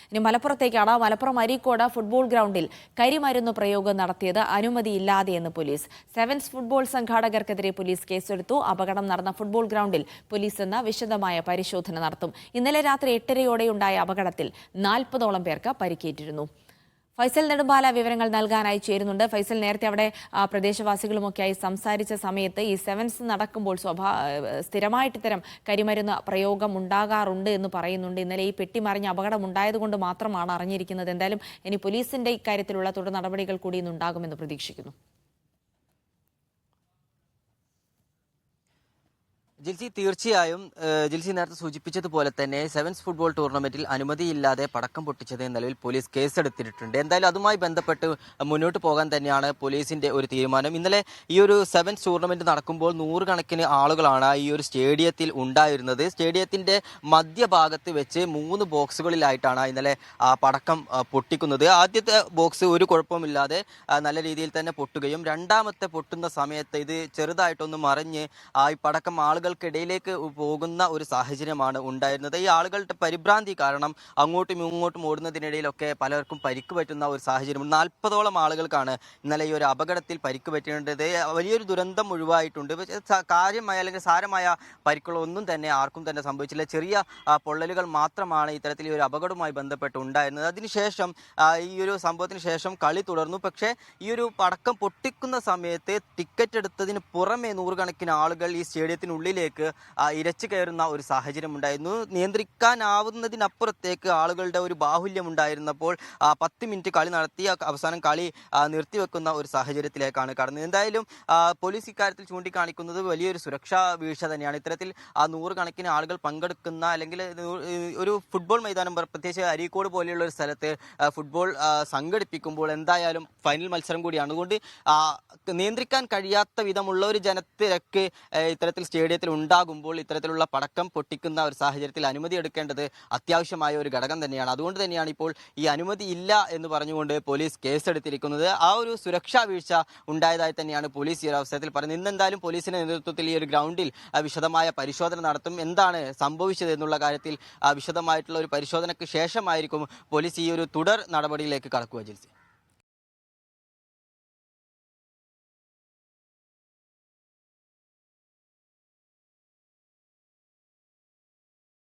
ഇനി മലപ്പുറത്തേക്കാണ്. മലപ്പുറം അരീക്കോട് ഫുട്ബോൾ ഗ്രൗണ്ടിൽ കരിമരുന്ന് പ്രയോഗം നടത്തിയത് അനുമതിയില്ലാതെയെന്ന് പോലീസ്. സെവൻസ് ഫുട്ബോൾ സംഘാടകർക്കെതിരെ പോലീസ് കേസെടുത്തു. അപകടം നടന്ന ഫുട്ബോൾ ഗ്രൗണ്ടിൽ പോലീസ് ഇന്ന് വിശദമായ പരിശോധന നടത്തും. ഇന്നലെ രാത്രി 8:30യോടെയുണ്ടായ അപകടത്തിൽ 40ഓളം പേർക്ക് പരിക്കേറ്റിരുന്നു. ഫൈസൽ നെടുമ്പാല വിവരങ്ങൾ നൽകാനായി ചേരുന്നുണ്ട്. ഫൈസൽ, നേരത്തെ അവിടെ പ്രദേശവാസികളുമൊക്കെയായി സംസാരിച്ച സമയത്ത് ഈ സെവൻസ് നടക്കുമ്പോൾ സ്ഥിരമായിട്ട് ഇത്തരം കരിമരുന്ന് പ്രയോഗം ഉണ്ടാകാറുണ്ട് എന്ന് പറയുന്നുണ്ട്. ഇന്നലെ ഈ പെട്ടിമറിഞ്ഞ അപകടം ഉണ്ടായതുകൊണ്ട് മാത്രമാണ് അറിഞ്ഞിരിക്കുന്നത്. എന്തായാലും ഇനി പോലീസിന്റെ ഇക്കാര്യത്തിലുള്ള തുടർ നടപടികൾ കൂടി ഇന്നുണ്ടാകുമെന്ന് പ്രതീക്ഷിക്കുന്നു. ജിൽസി, തീർച്ചയായും ജിൽസി നേരത്തെ സൂചിപ്പിച്ചതുപോലെ തന്നെ സെവൻസ് ഫുട്ബോൾ ടൂർണമെന്റിൽ അനുമതിയില്ലാതെ പടക്കം പൊട്ടിച്ചത് നിലവിൽ പോലീസ് കേസെടുത്തിട്ടുണ്ട്. എന്തായാലും അതുമായി ബന്ധപ്പെട്ട് മുന്നോട്ട് പോകാൻ തന്നെയാണ് പോലീസിന്റെ ഒരു തീരുമാനം. ഇന്നലെ ഈ ഒരു സെവൻസ് ടൂർണമെന്റ് നടക്കുമ്പോൾ 100 കണക്കിന് ആളുകളാണ് ഈ ഒരു സ്റ്റേഡിയത്തിൽ ഉണ്ടായിരുന്നത്. സ്റ്റേഡിയത്തിന്റെ മധ്യഭാഗത്ത് വെച്ച് 3 ബോക്സുകളിലായിട്ടാണ് ഇന്നലെ പടക്കം പൊട്ടിക്കുന്നത്. ആദ്യത്തെ ബോക്സ് ഒരു കുഴപ്പമില്ലാതെ നല്ല രീതിയിൽ തന്നെ പൊട്ടുകയും രണ്ടാമത്തെ പൊട്ടുന്ന സമയത്ത് ഇത് ചെറുതായിട്ടൊന്ന് മറിഞ്ഞ് ഈ പടക്കം ആളുകൾക്കിടയിലേക്ക് പോകുന്ന ഒരു സാഹചര്യമാണ് ഉണ്ടായിരുന്നത്. ഈ ആളുകളുടെ പരിഭ്രാന്തി കാരണം അങ്ങോട്ടും ഇങ്ങോട്ടും ഓടുന്നതിനിടയിലൊക്കെ പലർക്കും പരിക്ക് പറ്റുന്ന ഒരു സാഹചര്യം. 40ഓളം ആളുകൾക്കാണ് ഇന്നലെ ഈ ഒരു അപകടത്തിൽ പരിക്ക് പറ്റേണ്ടത്. വലിയൊരു ദുരന്തം ഒഴിവായിട്ടുണ്ട്. കാര്യമായ അല്ലെങ്കിൽ സാരമായ പരിക്കുകളൊന്നും തന്നെ ആർക്കും തന്നെ സംഭവിച്ചില്ല. ചെറിയ പൊള്ളലുകൾ മാത്രമാണ് ഇത്തരത്തിൽ ഈ ഒരു അപകടവുമായി ബന്ധപ്പെട്ട് ഉണ്ടായിരുന്നത്. അതിനുശേഷം ഈ ഒരു സംഭവത്തിന് ശേഷം കളി തുടർന്നു. പക്ഷേ ഈ ഒരു പടക്കം പൊട്ടിക്കുന്ന സമയത്ത് ടിക്കറ്റ് എടുത്തതിന് പുറമെ 100 കണക്കിന് ആളുകൾ ഈ സ്റ്റേഡിയത്തിനുള്ളിലേക്ക് ഇരച്ചു കയറുന്ന ഒരു സാഹചര്യം ഉണ്ടായിരുന്നു. നിയന്ത്രിക്കാനാവുന്നതിനപ്പുറത്തേക്ക് ആളുകളുടെ ഒരു ബാഹുല്യം ഉണ്ടായിരുന്നപ്പോൾ 10 മിനിറ്റ് കളി നടത്തി അവസാനം കളി നിർത്തിവെക്കുന്ന ഒരു സാഹചര്യത്തിലേക്കാണ് കടന്നത്. എന്തായാലും പോലീസ് ഇക്കാര്യത്തിൽ ചൂണ്ടിക്കാണിക്കുന്നത് വലിയൊരു സുരക്ഷാ വീഴ്ച തന്നെയാണ്. ഇത്തരത്തിൽ 100 കണക്കിന് ആളുകൾ പങ്കെടുക്കുന്ന അല്ലെങ്കിൽ ഒരു ഫുട്ബോൾ മൈതാനം, പ്രത്യേകിച്ച് അരീക്കോട് പോലെയുള്ള ഒരു സ്ഥലത്ത് ഫുട്ബോൾ സംഘടിപ്പിക്കുമ്പോൾ എന്തായാലും ഫൈനൽ മത്സരം കൂടിയാണ്. അതുകൊണ്ട് നിയന്ത്രിക്കാൻ കഴിയാത്ത വിധമുള്ള ഒരു ജനത്തിരക്ക് ഇത്തരത്തിൽ സ്റ്റേഡിയത്തിൽ ഉണ്ടാകുമ്പോൾ ഇത്തരത്തിലുള്ള പടക്കം പൊട്ടിക്കുന്ന ഒരു സാഹചര്യത്തിൽ അനുമതി എടുക്കേണ്ടത് അത്യാവശ്യമായ ഒരു ഘടകം തന്നെയാണ്. അതുകൊണ്ട് തന്നെയാണ് ഇപ്പോൾ ഈ അനുമതി ഇല്ല എന്ന് പറഞ്ഞുകൊണ്ട് പോലീസ് കേസെടുത്തിരിക്കുന്നത്. ആ ഒരു സുരക്ഷാ വീഴ്ച ഉണ്ടായതായി തന്നെയാണ് പോലീസ് ഈ ഒരു അവസരത്തിൽ പറയുന്നത്. ഇന്നെന്തായാലും പോലീസിന്റെ നേതൃത്വത്തിൽ ഈ ഒരു ഗ്രൗണ്ടിൽ വിശദമായ പരിശോധന നടത്തും. എന്താണ് സംഭവിച്ചത് എന്നുള്ള കാര്യത്തിൽ വിശദമായിട്ടുള്ള ഒരു പരിശോധനയ്ക്ക് ശേഷമായിരിക്കും പോലീസ് ഈ ഒരു തുടർ നടപടിയിലേക്ക് കടക്കുക. ജിൽസി.